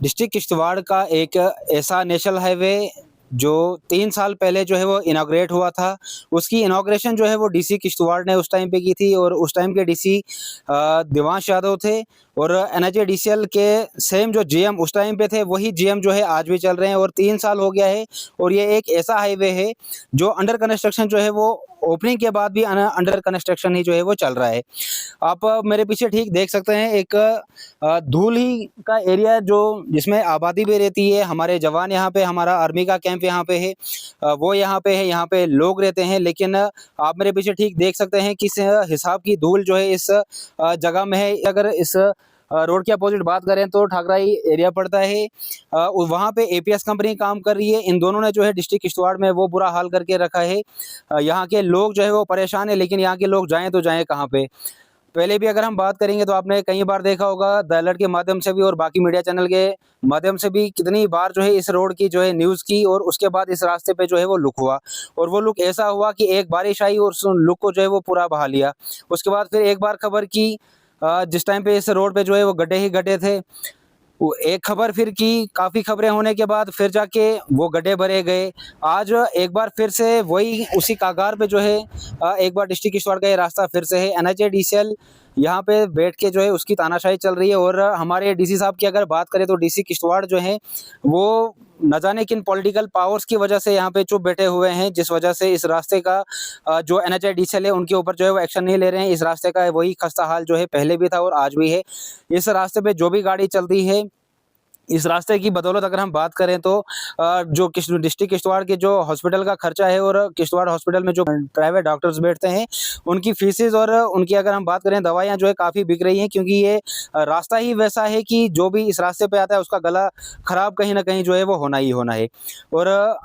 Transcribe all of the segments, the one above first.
District Kishtwar का एक ऐसा नेशनल हाईवे जो 3 साल पहले जो है वो इनॉग्रेट हुआ था, उसकी इनॉग्रेशन जो है वो डीसी किश्तवाड़ ने उस टाइम पे की थी और उस टाइम के डीसी देवांश यादव थे और एनएचएडीसीएल के सेम जो जीएम उस टाइम पे थे वही जीएम जो है आज भी चल रहे हैं और 3 साल हो गया है और ये एक ऐसा हाईवे है जो अंडर कंस्ट्रक्शन जो है वो ओपनिंग के बाद भी अंडर कंस्ट्रक्शन ही जो है वो चल रहा है। आप मेरे पीछे ठीक देख सकते हैं एक धूल ही का एरिया जो जिसमें आबादी भी रहती है, हमारे जवान यहाँ पे, हमारा आर्मी का कैंप यहाँ पे है, वो यहाँ पे है, यहाँ पे लोग रहते हैं, लेकिन आप मेरे पीछे ठीक देख सकते हैं किस हिसाब की धूल जो है इस जगह में है। अगर इस रोड के अपोजिट बात करें तो ठाकराई एरिया पड़ता है, वहाँ पे एपीएस कंपनी काम कर रही है। इन दोनों ने जो है डिस्ट्रिक्ट किश्तवाड़ में वो बुरा हाल करके रखा है। यहाँ के लोग जो है वो परेशान है, लेकिन यहाँ के लोग जाएं तो जाएं कहाँ पे। पहले भी अगर हम बात करेंगे तो आपने कई बार देखा होगा द अलर्ट के माध्यम से भी और बाकी मीडिया चैनल के माध्यम से भी कितनी बार जो है इस रोड की जो है न्यूज़ की और उसके बाद इस रास्ते पे जो है वो लुक हुआ और वो लुक ऐसा हुआ कि एक बारिश आई और उस लुक को जो है वो पूरा बहा लिया। उसके बाद फिर एक बार खबर की जिस टाइम पे इस रोड पे जो है वो गड्ढे ही गड्ढे थे, वो एक खबर फिर की, काफ़ी खबरें होने के बाद फिर जाके वो गड्ढे भरे गए। आज एक बार फिर से वही उसी कागार पे जो है एक बार डिस्ट्रिक्ट किश्तवाड़ का ये रास्ता फिर से है। एनएचएडीसीएल यहाँ पे बैठ के जो है उसकी तानाशाही चल रही है और हमारे डीसी साहब की अगर बात करें तो डीसी किश्तवाड़ जो है वो न जाने किन पॉलिटिकल पावर्स की वजह से यहाँ पे चुप बैठे हुए हैं, जिस वजह से इस रास्ते का जो एनएचएडीसीएल है उनके ऊपर जो है वो एक्शन नहीं ले रहे हैं। इस रास्ते का वही खस्ता हाल जो है पहले भी था और आज भी है। इस रास्ते पे जो भी गाड़ी चलती है, इस रास्ते की बदौलत अगर हम बात करें तो जो डिस्ट्रिक्ट किश्तवाड़ के जो हॉस्पिटल का खर्चा है और किश्तवाड़ हॉस्पिटल में जो प्राइवेट डॉक्टर्स बैठते हैं उनकी फीसेस और उनकी अगर हम बात करें दवाइयाँ जो है काफ़ी बिक रही हैं, क्योंकि ये रास्ता ही वैसा है कि जो भी इस रास्ते पे आता है उसका गला खराब कहीं ना कहीं जो है वो होना ही होना है। और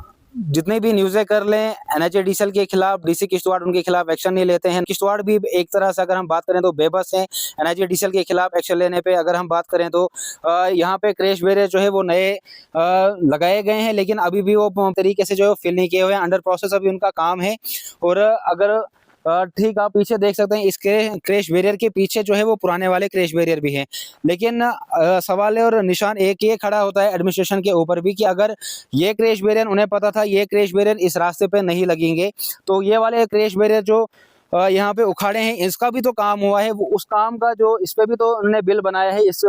जितने भी न्यूज़ें कर लें एनएचएडीसीएल के खिलाफ, डीसी किश्तवाड़ उनके खिलाफ एक्शन नहीं लेते हैं। किश्तवाड़ भी एक तरह से अगर हम बात करें तो बेबस हैं एनएचएडीसीएल के खिलाफ एक्शन लेने पे। अगर हम बात करें तो यहाँ पे क्रैश बैरियर जो है वो नए लगाए गए हैं, लेकिन अभी भी वो तरीके से जो है फिल नहीं किए हुए हैं, अंडर प्रोसेस अभी उनका काम है। और अगर ठीक आप पीछे देख सकते हैं इसके क्रैश बैरियर के पीछे जो है वो पुराने वाले क्रैश बैरियर भी हैं, लेकिन सवाल है और निशान एक ये खड़ा होता है एडमिनिस्ट्रेशन के ऊपर भी कि अगर ये क्रैश बैरियर उन्हें पता था ये क्रैश बैरियर इस रास्ते पे नहीं लगेंगे तो ये वाले क्रैश बैरियर जो यहाँ पे उखाड़े हैं इसका भी तो काम हुआ है, वो उस काम का जो इस पे भी तो उन्होंने बिल बनाया है, इस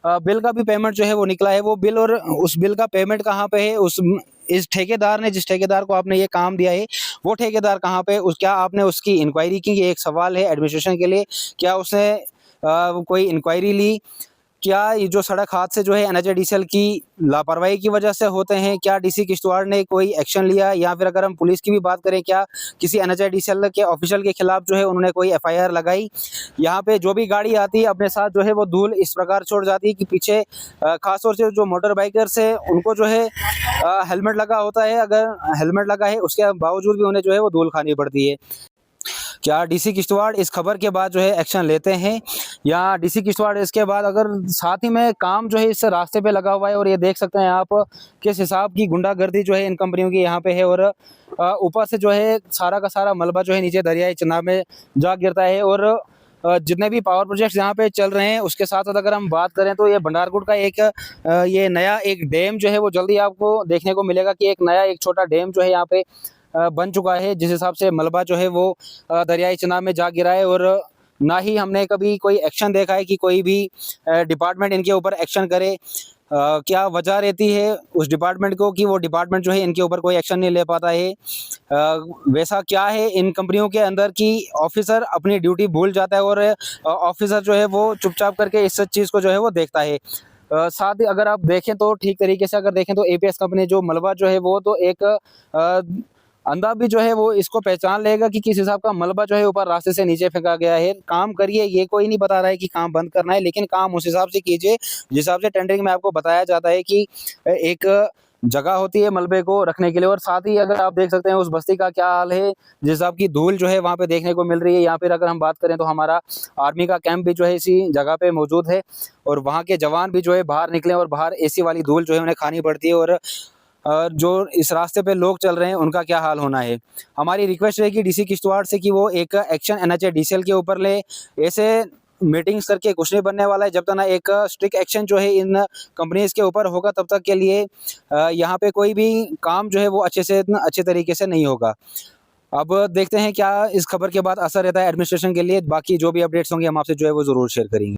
बिल का भी पेमेंट जो है वो निकला है। वो बिल और उस बिल का पेमेंट कहाँ पे है, उस इस ठेकेदार ने, जिस ठेकेदार को आपने ये काम दिया है वो ठेकेदार कहाँ पे, उस क्या आपने उसकी इंक्वायरी की? ये एक सवाल है एडमिनिस्ट्रेशन के लिए। क्या उसने कोई इंक्वायरी ली? क्या ये जो सड़क हादसे जो है एनएचएडीसीएल की लापरवाही की वजह से होते हैं? क्या डीसी किश्तवाड़ ने कोई एक्शन लिया? या फिर अगर हम पुलिस की भी बात करें, क्या किसी एनएचएडीसीएल के ऑफिशियल के खिलाफ जो है उन्होंने कोई एफआईआर लगाई? यहाँ पे जो भी गाड़ी आती है अपने साथ जो है वो धूल इस प्रकार छोड़ जाती है कि पीछे खासतौर से जो मोटर बाइकर्स है उनको जो है हेलमेट लगा होता है, अगर हेलमेट लगा है उसके बावजूद भी उन्हें जो है वो धूल खानी पड़ती है। क्या डीसी किश्तवाड़ इस खबर के बाद जो है एक्शन लेते हैं, या डीसी किश्तवाड़ इसके बाद अगर साथ ही में काम जो है इस रास्ते पे लगा हुआ है और ये देख सकते हैं आप किस हिसाब की गुंडागर्दी जो है इन कंपनियों की यहाँ पे है और ऊपर से जो है सारा का सारा मलबा जो है नीचे दरियाई चनाब में जा गिरता है। और जितने भी पावर प्रोजेक्ट्स यहाँ पे चल रहे हैं उसके साथ साथ अगर हम बात करें तो ये भंडारगुट का एक ये नया एक डैम जो है वो जल्दी आपको देखने को मिलेगा कि एक नया एक छोटा डैम जो है यहाँ पे बन चुका है, जिस हिसाब से मलबा जो है वो दरियाई चनाब में जा गिरा है। और ना ही हमने कभी कोई एक्शन देखा है कि कोई भी डिपार्टमेंट इनके ऊपर एक्शन करे। क्या वजह रहती है उस डिपार्टमेंट को कि वो डिपार्टमेंट जो है इनके ऊपर कोई एक्शन नहीं ले पाता है? वैसा क्या है इन कंपनियों के अंदर कि ऑफिसर अपनी ड्यूटी भूल जाता है और ऑफिसर जो है वो चुपचाप करके इस चीज़ को जो है वो देखता है। साथ ही अगर आप देखें तो ठीक तरीके से अगर देखें तो एपीएस कंपनी जो मलबा जो है वो तो एक अंधा भी जो है वो इसको पहचान लेगा कि किस हिसाब का मलबा जो है ऊपर रास्ते से नीचे फेंका गया है। काम करिए, ये कोई नहीं बता रहा है कि काम बंद करना है, लेकिन काम उस हिसाब से कीजिए जिस हिसाब से टेंडरिंग में आपको बताया जाता है कि एक जगह होती है मलबे को रखने के लिए। और साथ ही अगर आप देख सकते हैं उस बस्ती का क्या हाल है, जिस हिसाब की धूल जो है वहाँ पे देखने को मिल रही है। यहाँ पर अगर हम बात करें तो हमारा आर्मी का कैंप भी जो है इसी जगह पे मौजूद है और वहाँ के जवान भी जो है बाहर निकले और बाहर एसी वाली धूल जो है उन्हें खानी पड़ती है। और जो इस रास्ते पे लोग चल रहे हैं उनका क्या हाल होना है। हमारी रिक्वेस्ट रहेगी डीसी किश्तवाड़ से कि वो एक एक्शन एनएचएडीसीएल के ऊपर ले। ऐसे मीटिंग्स करके कुछ नहीं बनने वाला है। जब तक ना एक स्ट्रिक्ट एक्शन जो है इन कंपनीज़ के ऊपर होगा, तब तक के लिए यहाँ पे कोई भी काम जो है वो अच्छे तरीके से नहीं होगा। अब देखते हैं क्या इस खबर के बाद असर रहता है एडमिनिस्ट्रेशन के लिए। बाकी जो भी अपडेट्स होंगे हम आपसे जो है वो ज़रूर शेयर करेंगे।